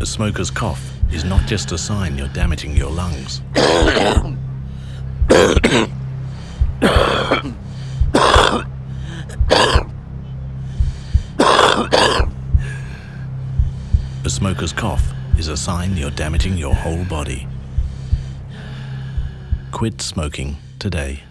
A smoker's cough is not just a sign you're damaging your lungs. A smoker's cough is a sign you're damaging your whole body. Quit smoking today.